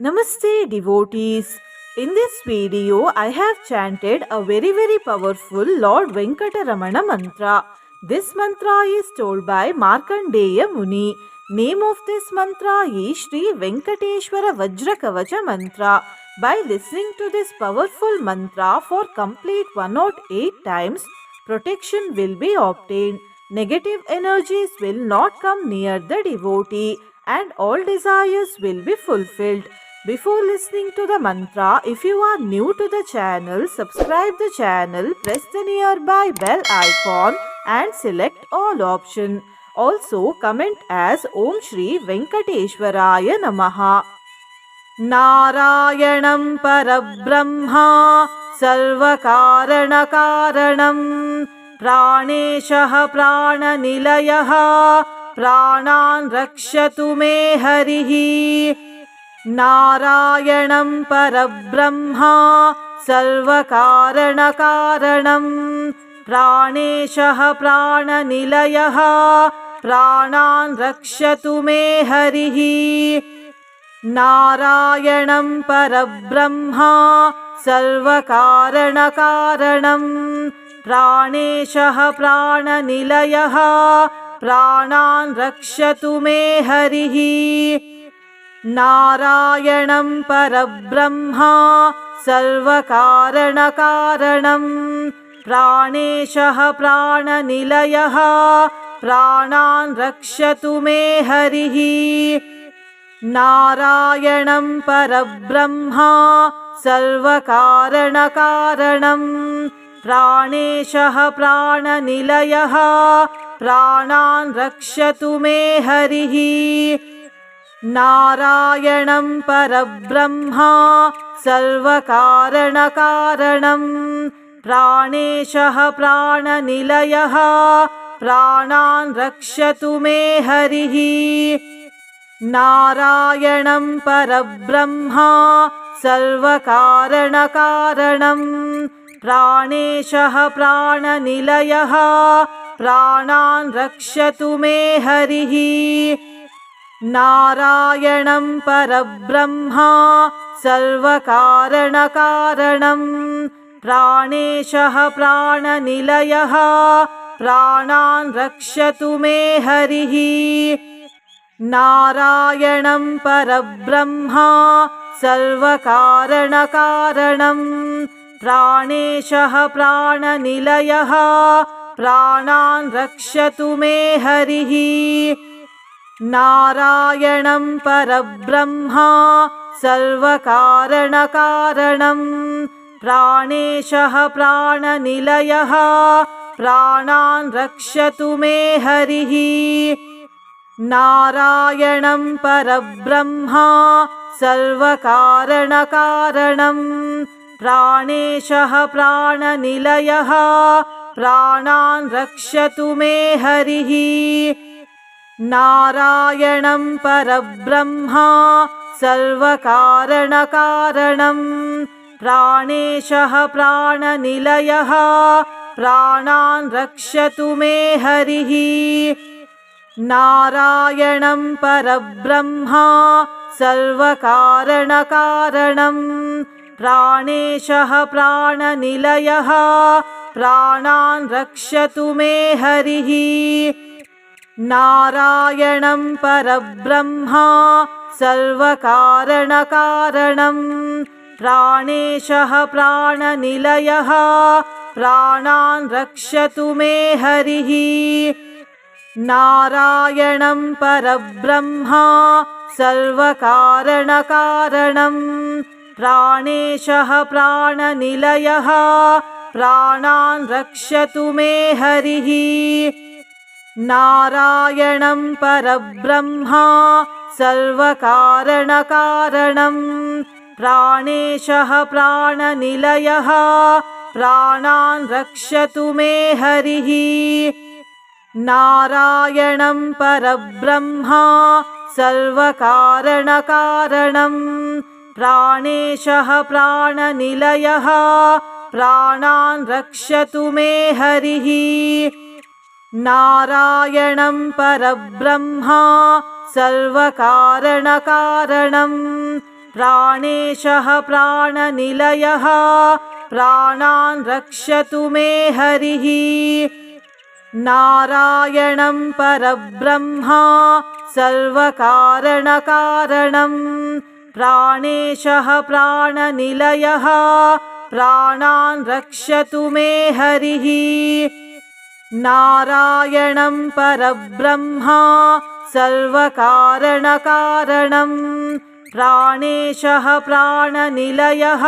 Namaste devotees. In this video, I have chanted a very powerful Lord Venkataramana mantra. This mantra is told by Markandeya Muni. Name of this mantra is Sri Venkateshwara Vajrakavacha mantra. By listening to this powerful mantra for complete 108 times, protection will be obtained. Negative energies will not come near the devotee and all desires will be fulfilled. Before listening to the mantra, if you are new to the channel, subscribe the channel, press the nearby bell icon and select all option. Also comment as Om Shri Venkateshwaraya Namaha. Narayanam Parabrahma Sarvakaranakaranam Praneshah Prananilayah Pranan Rakshatu Me Harihi. Narayanam Parabrahma Sarvakaranakaranam Praneshah Prananilayah Pranan Rakshatu Me Harihi. Narayanam Parabrahma Sarvakaranakaranam Praneshah Prananilayah Pranan Rakshatu Me Harihi. Narayanam Parabrahma Sarvakaranakaranam Praneshah Prananilayah Pranan Rakshatu Me Harihi. Narayanam Parabrahma Sarvakaranakaranam Praneshah Prananilayah Pranan Rakshatu Me Harihi. Narayanam Parabrahma Sarvakaranakaranam Praneshah Prananilayah Pranan Rakshatu Me Harihi. Narayanam Parabrahma Sarvakaranakaranam Praneshah Prananilayah Pranan Rakshatu Me Harihi. Narayanam Parabrahma Sarvakaranakaranam Praneshah Prananilayah Pranan Rakshatu Me Harihi. Narayanam Parabrahma Sarvakaranakaranam Praneshah Prananilayah Pranan Rakshatu Me Harihi. Narayanam Parabrahma Sarvakaranakaranam Praneshah Prananilayah Pranan Rakshatu Me Harihi. Narayanam Parabrahma Sarvakaranakaranam Praneshah Prananilayah Pranan Rakshatu Me Harihi. Narayanam Parabrahma Sarvakaranakaranam Praneshah Prananilayah Pranan Rakshatu Me Harihi. Narayanam Parabrahma Sarvakaranakaranam Praneshah Prananilayah Pranan Rakshatu Me Harihi. Narayanam Parabrahma Sarvakaranakaranam Praneshah Prananilayah Pranan Rakshatu Me Harihi. Narayanam Parabrahma Sarvakaranakaranam Praneshah Prananilayah Pranan Rakshatu Me Harihi. Narayanam Parabrahma Sarvakaranakaranam Praneshah Prananilayah Pranan Rakshatu Me Harihi. Narayanam Parabrahma Sarvakaranakaranam Praneshah Prananilayah Pranan Rakshatu Me Harihi. Narayanam Parabrahma Sarvakaranakaranam प्राणेशः प्राणनिलयः प्राणान् रक्षतु मे हरिः। नारायणं परब्रह्मा सर्वकारणकारणं प्राणेशः प्राणनिलयः प्राणान् रक्षतु मे हरिः। नारायणं परब्रह्मा सर्वकारणकारणं प्राणेशः प्राणनिलयः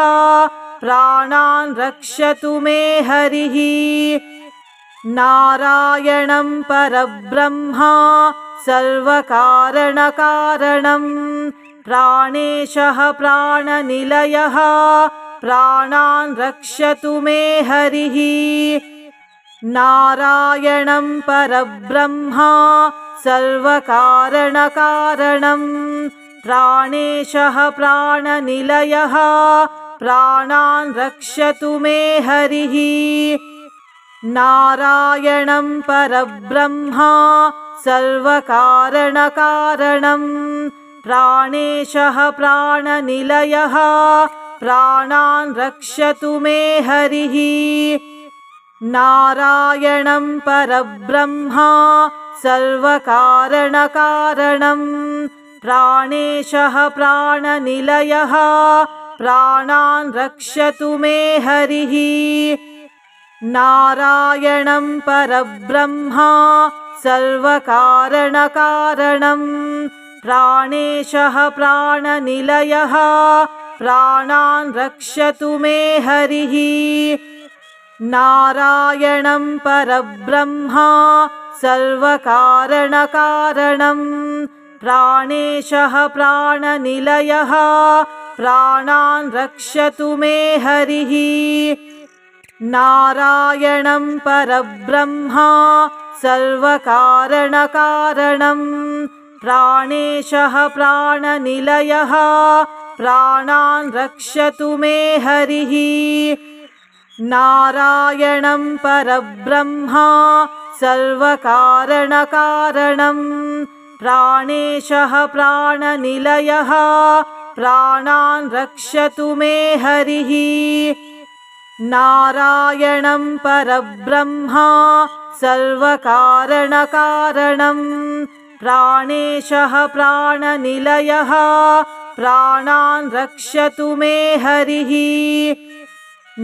प्राणान् रक्षतु मे हरिः। नारायणं परब्रह्मा सर्वकारणकारणं प्राणेशः प्राणनिलयः प्राणान् रक्षतु मे हरिः। नारायणं परब्रह्मा सर्वकारणकारणं प्राणेशः प्राणनिलयः प्राणान् रक्षतु मे हरिः। नारायणं परब्रह्मा सर्वकारणकारणं प्राणेशः प्राणनिलयः प्राणान् रक्षतु मे हरिः। नारायणं परब्रह्मा सर्वकारणकारणं प्राणेशः प्राणनिलयः प्राणान् रक्षतु मे हरिः। नारायणं परब्रह्मा सर्वकारणकारणं प्राणेशः प्राणनिलयः प्राणान् रक्षतु मे हरिः। नारायणं परब्रह्मा सर्वकारणकारणं प्राणेशः प्राणनिलयः प्राणान् रक्षतु मे हरिः। नारायणं परब्रह्मा सर्वकारणकारणं प्राणेशः प्राणनिलयः प्राणान् रक्षतु मे हरिः। नारायणं परब्रह्मा सर्वकारणकारणं प्राणेशः प्राणनिलयः प्राणान् रक्षतु मे हरिः। नारायणं परब्रह्मा सर्वकारणकारणं प्राणेशः प्राणनिलयः प्राणान् रक्षतु मे हरिः।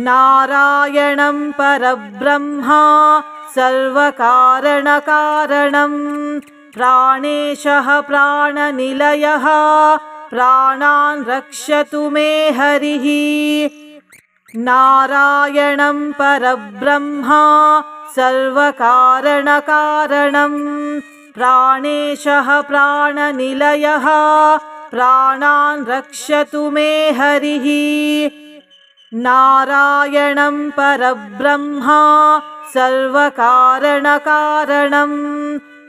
नारायणं परब्रह्मा सर्वकारणकारणं प्राणेशः प्राणनिलयः प्राणान् रक्षतु मे हरिः। नारायणं परब्रह्मा सर्वकारणकारणं प्राणेशः प्राणनिलयः प्राणान् रक्षतु मे हरिः। नारायणं परब्रह्मा सर्वकारणकारणं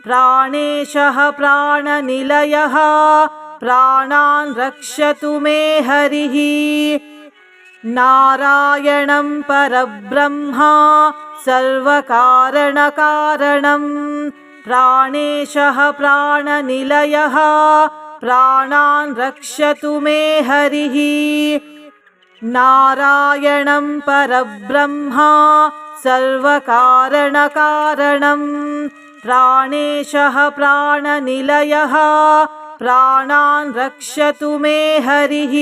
प्राणेशः प्राणनिलयः प्राणान् रक्षतु मे हरिः। नारायणं परब्रह्मा सर्वकारणकारणं प्राणेशः प्राणनिलयः प्राणान् रक्षतु मे हरिः। नारायणं परब्रह्मा सर्वकारणकारणं प्राणेशः प्राणनिलयः प्राणान् रक्षतु मे हरिः।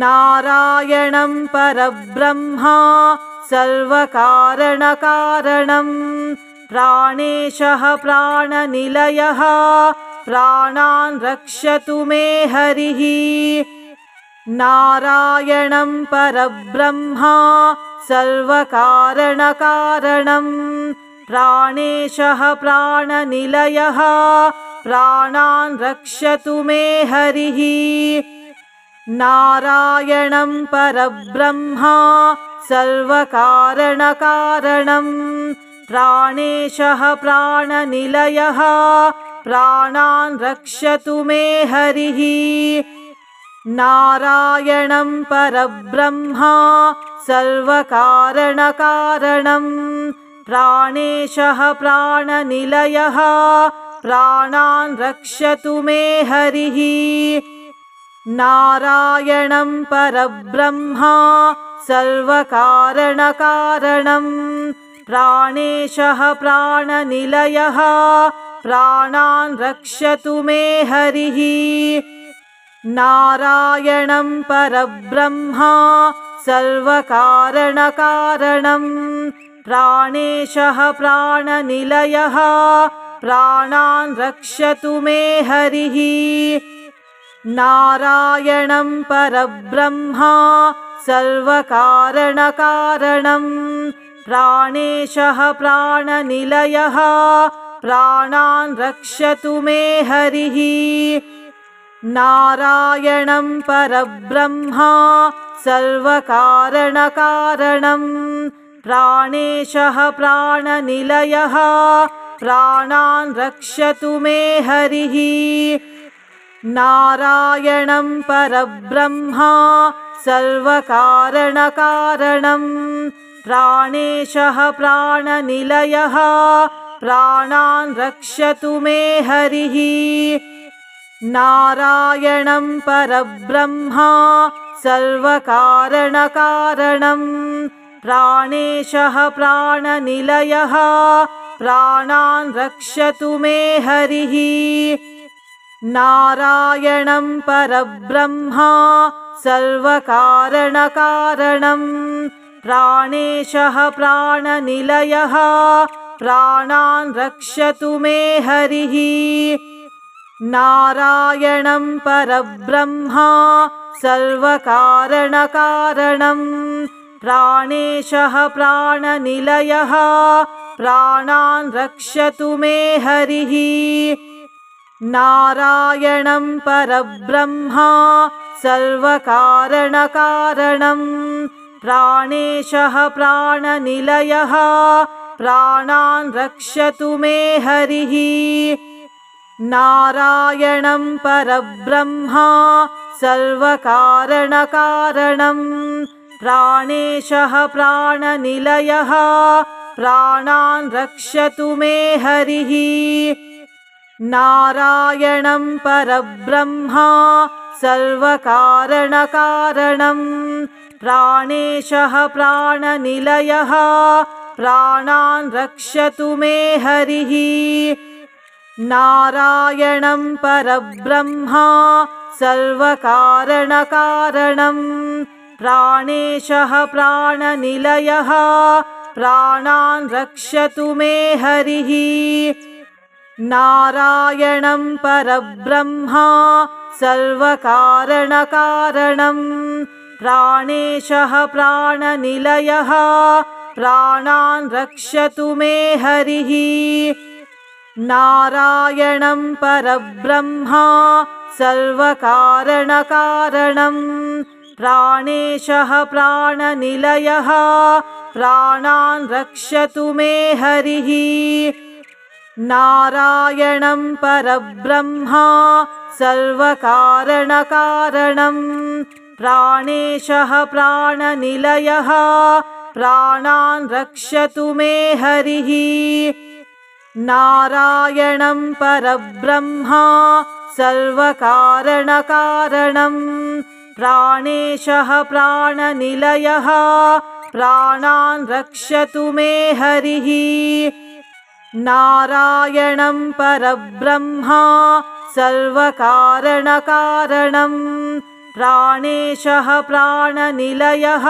नारायणं परब्रह्मा सर्वकारणकारणं प्राणेशः प्राणनिलयः प्राणान् रक्षतु मे हरिः। नारायणं परब्रह्मा सर्वकारणकारणं प्राणेशः प्राणनिलयः प्राणान् रक्षतु मे हरिः। नारायणं परब्रह्मा सर्वकारणकारणं प्राणेशः प्राणनिलयः प्राणान् रक्षतु मे हरिः। नारायणं परब्रह्मा सर्वकारणकारणं प्राणेशः प्राणनिलयः प्राणान् रक्षतु मे हरिः। नारायणं परब्रह्मा सर्वकारणकारणं प्राणेशः प्राणनिलयः प्राणान् रक्षतु मे हरिः। नारायणं परब्रह्मा सर्वकारणकारणं प्राणेशः प्राणनिलयः प्राणान् रक्षतु मे हरिः। नारायणं परब्रह्मा सर्वकारणकारणं प्राणेशः प्राणनिलयः प्राणान् रक्षतु मे हरिः। नारायणं परब्रह्मा सर्वकारणकारणं प्राणेशः प्राणनिलयः प्राणान् रक्षतु मे हरिः। नारायणं परब्रह्मा सर्वकारणकारणं प्राणेशः प्राणनिलयः प्राणान् रक्षतु मे हरिः। नारायणं परब्रह्मा सर्वकारणकारणं प्राणेशः प्राणनिलयः प्राणान् रक्षतु मे हरिः। नारायणं परब्रह्मा सर्वकारणकारणं प्राणेशः प्राणनिलयः प्राणान् रक्षतु मे हरिः। नारायणं परब्रह्मा सर्वकारणकारणं प्राणेशः प्राणनिलयः प्राणान् रक्षतु मे हरिः। नारायणं परब्रह्मा सर्वकारणकारणं प्राणेशः प्राणनिलयः प्राणान् रक्षतु मे हरिः। नारायणं परब्रह्मा सर्वकारणकारणं प्राणेशः प्राणनिलयः प्राणान् रक्षतु मे हरिः। नारायणं परब्रह्मा सर्वकारणकारणं प्राणेशः प्राणनिलयः प्राणान् रक्षतु मे हरिः। नारायणं परब्रह्मा सर्वकारणकारणं प्राणेशः प्राणनिलयः प्राणान् रक्षतु मे हरिः। नारायणं परब्रह्मा सर्वकारणकारणं प्राणेशः प्राणनिलयः प्राणान् रक्षतु मे हरिः। नारायणं परब्रह्मा सर्वकारणकारणं प्राणेशः प्राणनिलयः प्राणान् रक्षतु मे हरिः। नारायणं परब्रह्मा सर्वकारणकारणं प्राणेशः प्राणनिलयः प्राणान् रक्षतु मे हरिः। नारायणं परब्रह्मा सर्वकारणकारणं प्राणेशः प्राणनिलयः प्राणान् रक्षतु मे हरिः। नारायणं परब्रह्मा सर्वकारणकारणं प्राणेशः प्राणनिलयः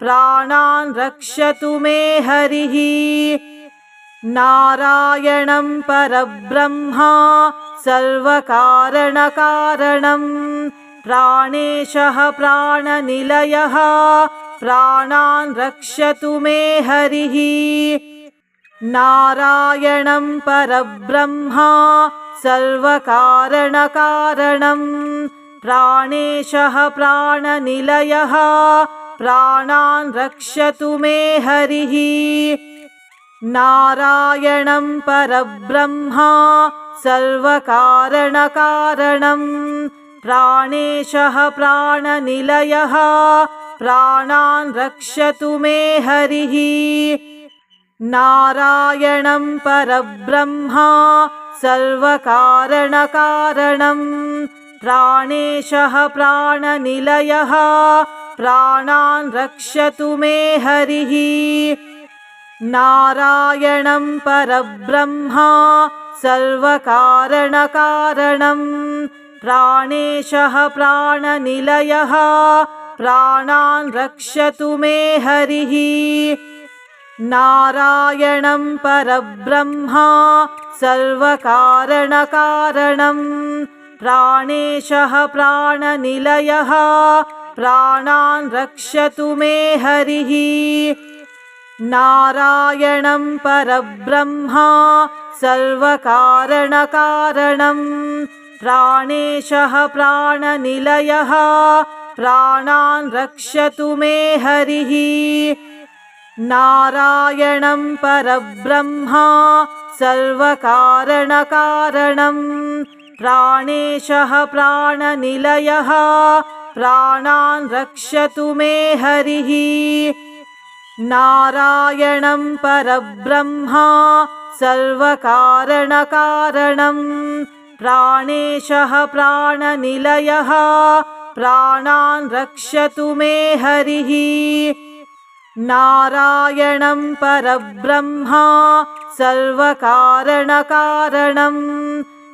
प्राणान् रक्षतु मे हरिः। नारायणं परब्रह्मा सर्वकारणकारणं प्राणेशः प्राणनिलयः प्राणान् रक्षतु मे हरिः। नारायणं परब्रह्मा सर्वकारणकारणं प्राणेशः प्राणनिलयः प्राणान् रक्षतु मे हरिः। नारायणं परब्रह्मा सर्वकारणकारणं प्राणेशः प्राणनिलयः प्राणान् रक्षतु मे हरिः। नारायणं परब्रह्मा सर्वकारणकारणं प्राणेशः प्राणनिलयः प्राणान् रक्षतु मे हरिः। नारायणं परब्रह्मा सर्वकारणकारणं प्राणेशः प्राणनिलयः प्राणान् रक्षतु मे हरिः। नारायणं परब्रह्मा सर्वकारणकारणं प्राणेशः प्राणनिलयः प्राणान् रक्षतु मे हरिः। नारायणं परब्रह्मा सर्वकारणकारणं प्राणेशः प्राणनिलयः प्राणान् रक्षतु मे हरिः। नारायणं परब्रह्मा सर्वकारणकारणं प्राणेशः प्राणनिलयः प्राणान् रक्षतु मे हरिः। नारायणं परब्रह्मा सर्वकारणकारणं प्राणेशः प्राणनिलयः प्राणान् रक्षतु मे हरिः। नारायणं परब्रह्मा सर्वकारणकारणं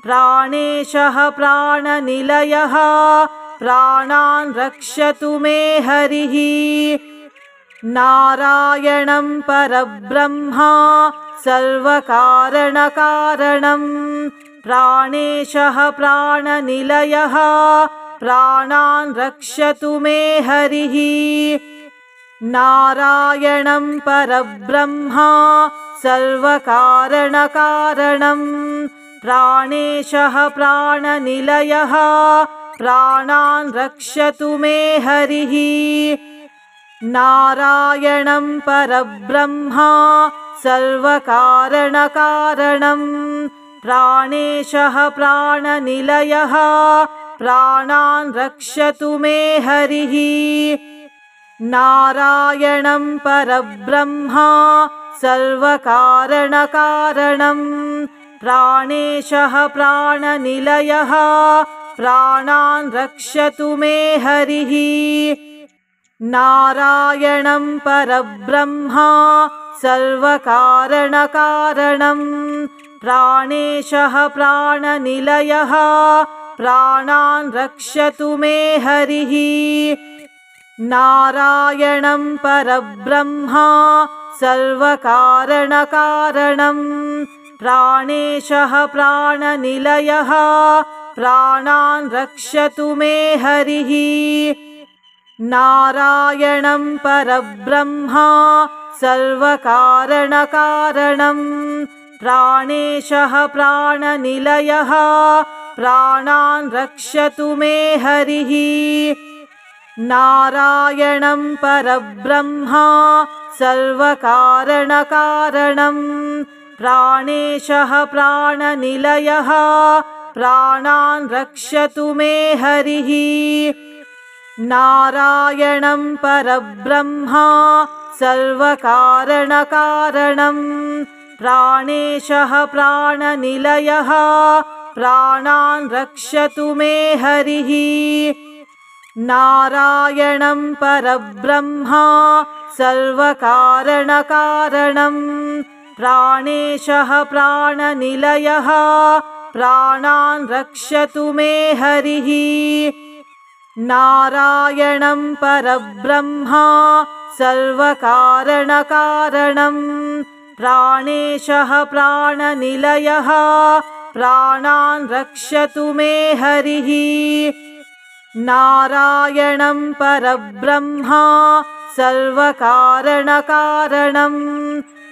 प्राणेशः प्राणनिलयः प्राणान् रक्षतु मे हरिः। नारायणं परब्रह्मा सर्वकारणकारणं प्राणेशः प्राणनिलयः प्राणान् रक्षतु मे हरिः। नारायणं परब्रह्मा सर्वकारणकारणं प्राणेशः प्राणनिलयः प्राणान् रक्षतु मे हरिः। नारायणं परब्रह्मा सर्वकारणकारणं प्राणेशः प्राणनिलयः प्राणान् रक्षतु मे हरिः। नारायणं परब्रह्मा सर्वकारणकारणं प्राणेशः प्राणनिलयः प्राणान् रक्षतु मे हरिः। नारायणं परब्रह्मा सर्वकारणकारणं प्राणेशः प्राणनिलयः प्राणान् रक्षतु मे हरिः। नारायणं परब्रह्मा सर्वकारणकारणं प्राणेशः प्राणनिलयः प्राणान् रक्षतु मे हरिः। नारायणं परब्रह्मा सर्वकारणकारणं प्राणेशः प्राणनिलयः प्राणान् रक्षतु मे हरिः। नारायणं परब्रह्मा सर्वकारणकारणं प्राणेशः प्राणनिलयः प्राणान् रक्षतु मे हरिः। नारायणं परब्रह्मा सर्वकारणकारणं प्राणेशः प्राणनिलयः प्राणान् रक्षतु मे हरिः। नारायणं परब्रह्मा सर्वकारणकारणं प्राणेशः प्राणनिलयः प्राणान् रक्षतु मे हरिः। नारायणं परब्रह्मा सर्वकारणकारणं प्राणेशः प्राणनिलयः प्राणान् रक्षतु मे हरिः। नारायणं परब्रह्मा सर्वकारणकारणं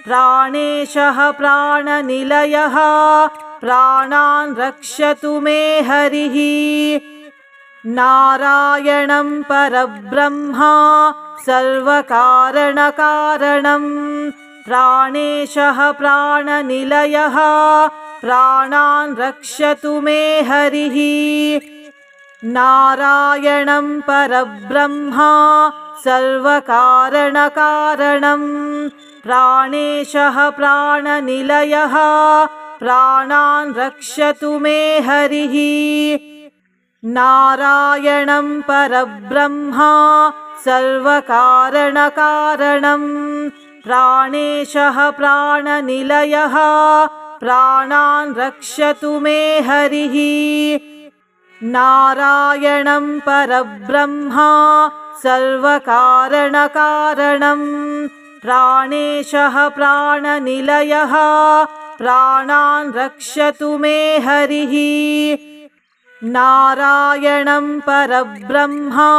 प्राणेशः प्राणनिलयः प्राणान् रक्षतु मे हरिः। नारायणं परब्रह्मा सर्वकारणकारणं प्राणेशः प्राणनिलयः प्राणान् रक्षतु मे हरिः। नारायणं परब्रह्मा सर्वकारणकारणं प्राणेशः प्राणनिलयः प्राणान् रक्षतु मे हरिः। नारायणं परब्रह्मा सर्वकारणकारणं प्राणेशः प्राणनिलयः प्राणान् रक्षतु मे हरिः। नारायणं परब्रह्मा सर्वकारणकारणं प्राणेशः प्राणनिलयः प्राणान् रक्षतु मे हरिः। नारायणं परब्रह्मा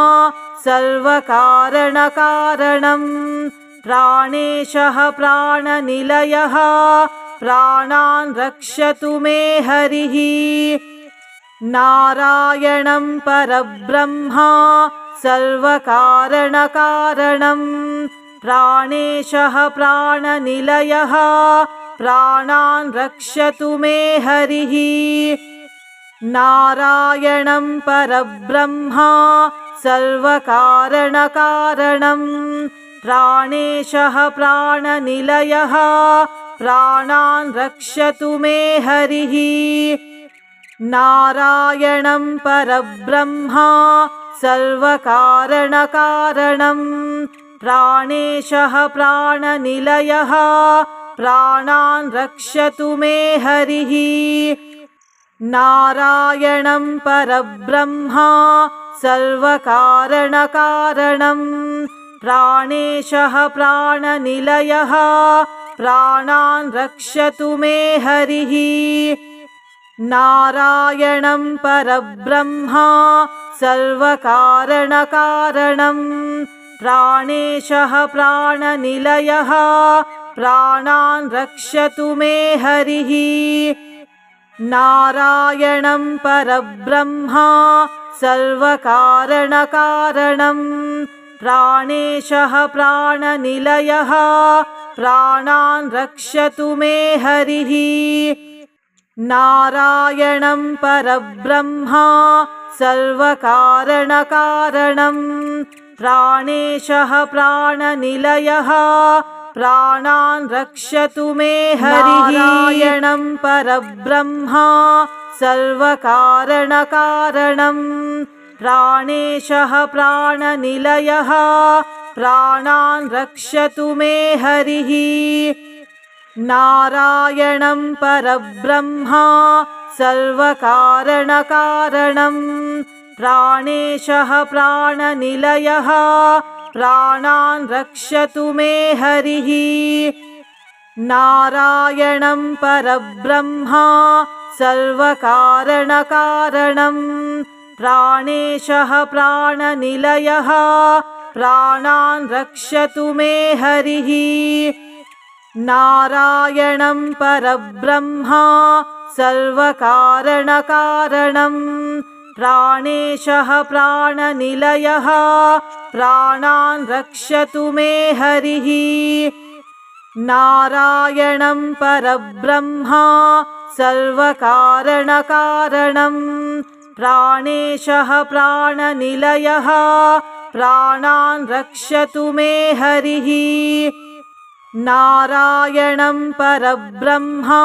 सर्वकारणकारणं प्राणेशः प्राणनिलयः प्राणान् रक्षतु मे हरिः। नारायणं परब्रह्मा सर्वकारणकारणं प्राणेशः प्राणनिलयः प्राणान् रक्षतु मे हरिः। नारायणं परब्रह्मा सर्वकारणकारणं प्राणेशः प्राणनिलयः प्राणान् रक्षतु मे हरिः। नारायणं परब्रह्मा सर्वकारणकारणं प्राणेशः प्राणनिलयः प्राणान् रक्षतु मे हरिः। नारायणं परब्रह्मा सर्वकारणकारणं प्राणेशः प्राणनिलयः प्राणान् रक्षतु मे हरिः। नारायणं परब्रह्मा सर्वकारणकारणं प्राणेशः प्राणनिलयः प्राणान् रक्षतु मे हरिः। नारायणं परब्रह्मा सर्वकारणकारणं प्राणेशः प्राणनिलयः प्राणान् रक्षतु मे हरिः। नारायणं परब्रह्मा सर्वकारणकारणं प्राणेशः प्राणनिलयः प्राणान् रक्षतु मे हरिः। नारायणं परब्रह्मा सर्वकारणकारणं प्राणेशः प्राणनिलयः प्राणान् रक्षतु मे हरिः। नारायणं परब्रह्मा सर्वकारणकारणं प्राणेशः प्राणनिलयः प्राणान् रक्षतु मे हरिः। नारायणं परब्रह्मा सर्वकारणकारणं प्राणेशः प्राणनिलयः प्राणान् रक्षतु मे हरिः। नारायणं परब्रह्मा सर्वकारणकारणं प्राणेशः प्राणनिलयः प्राणान् रक्षतु मे हरिः। नारायणं परब्रह्मा सर्वकारणकारणं प्राणेशः प्राणनिलयः प्राणान् रक्षतु मे हरिः। नारायणं परब्रह्मा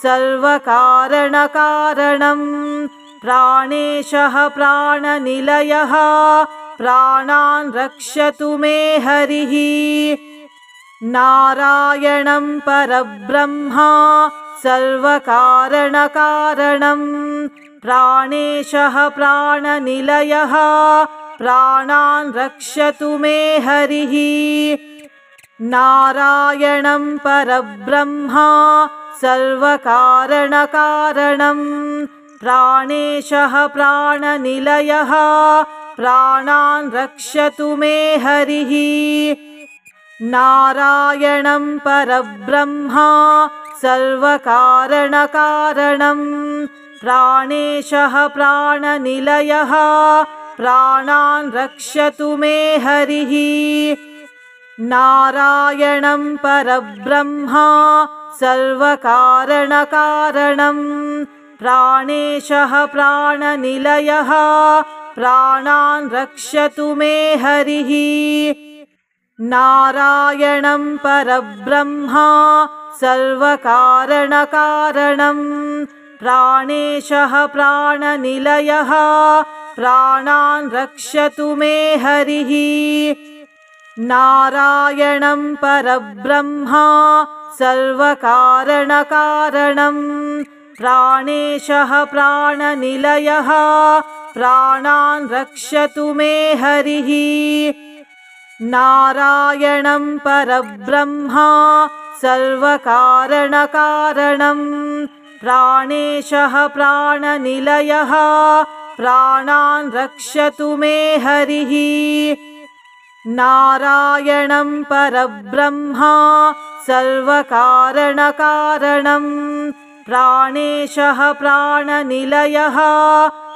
सर्वकारणकारणं प्राणेशः प्राणनिलयः प्राणान् रक्षतु मे हरिः। नारायणं परब्रह्मा सर्वकारणकारणं प्राणेशः प्राणनिलयः प्राणान् रक्षतु मे हरिः। नारायणं परब्रह्मा सर्वकारणकारणं प्राणेशः प्राणनिलयः प्राणान् रक्षतु मे हरिः। नारायणं परब्रह्मा सर्वकारणकारणं प्राणेशः प्राणनिलयः प्राणान् रक्षतु मे हरिः। नारायणं परब्रह्मा सर्वकारणकारणं प्राणेशः प्राणनिलयः प्राणान् रक्षतु मे हरिः। नारायणं परब्रह्मा सर्वकारणकारणं प्राणेशः प्राणनिलयः प्राणान् रक्षतु मे हरिः। नारायणं परब्रह्म सर्वकारणकारणं प्राणेशः प्राणनिलयः प्राणान् रक्षतु मे हरिः। नारायणं परब्रह्म सर्वकारणकारणं प्राणेशः प्राणनिलयः प्राणान् रक्षतु मे हरिः। नारायणं परब्रह्म सर्वकारणकारणं प्राणेशः प्राणनिलयः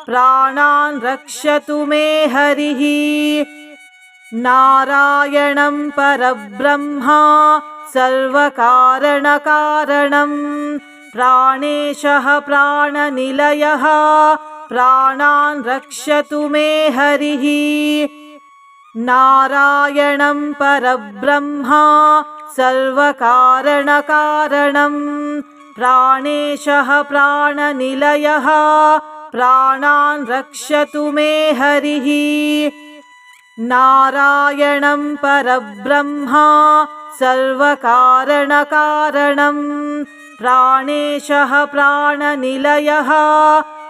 प्राणान् रक्षतु मे हरिः। नारायणं परब्रह्म सर्वकारणकारणं प्राणेशः प्राणनिलयः प्राणान् रक्षतु मे हरिः। नारायणं परब्रह्म सर्वकारणकारणं प्राणेशः प्राणनिलयः प्राणान् रक्षतु मे हरिः। नारायणं परब्रह्म सर्वकारणकारणं प्राणेशः प्राणनिलयः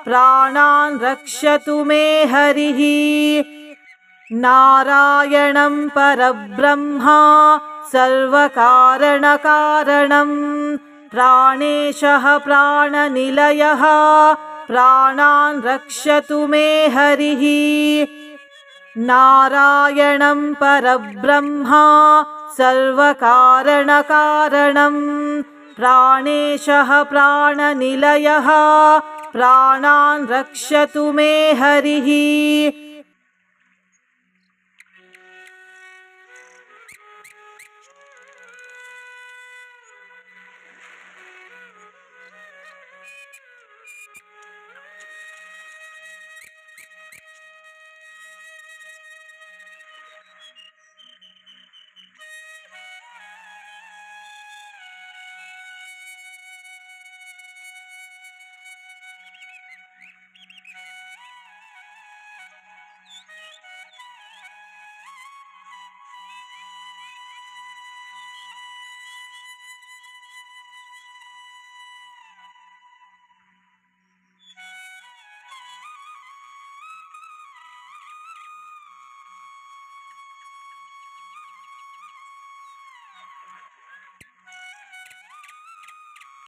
प्राणान् रक्षतु मे हरिः। नारायणं परब्रह्म सर्वकारणकारणं प्राणेशः प्राणनिलयः प्राणान् रक्षतु मे हरिः। नारायणं परब्रह्म सर्वकारणकारणं प्राणेशः प्राणनिलयः प्राणान् रक्षतु मे हरिः।